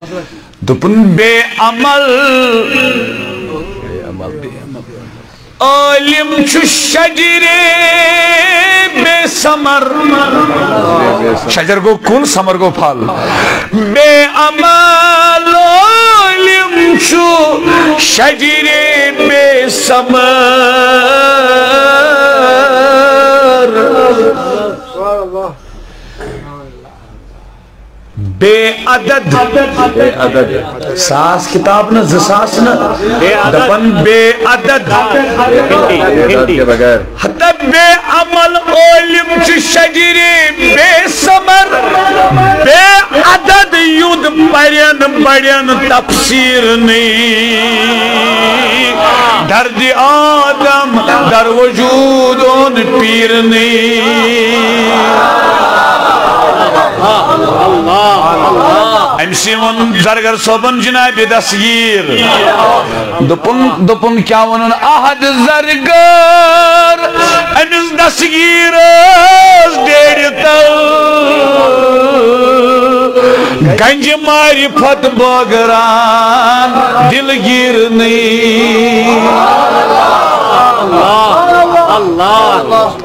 دپن بے عمل عالم چھ شجر بے ثمر شجر گو کن ثمر گو پھل بے عمل عالم چھ شجر بے ثمر بے عدد ساس کتاب نا زساس نا دپن بے عدد حتی بے عمل علم چھ شجر بے ثمر بے عدد یود پرین بڑین تفسیر نہیں درد آدم در وجود ان پیر نہیں امسی ون زرگر صوبن جناب دستگیر دپن کیا ونن احد زرگر امس دستگیر ڈیڑتل گنج ماری پھت بغران دل گیر نہیں اللہ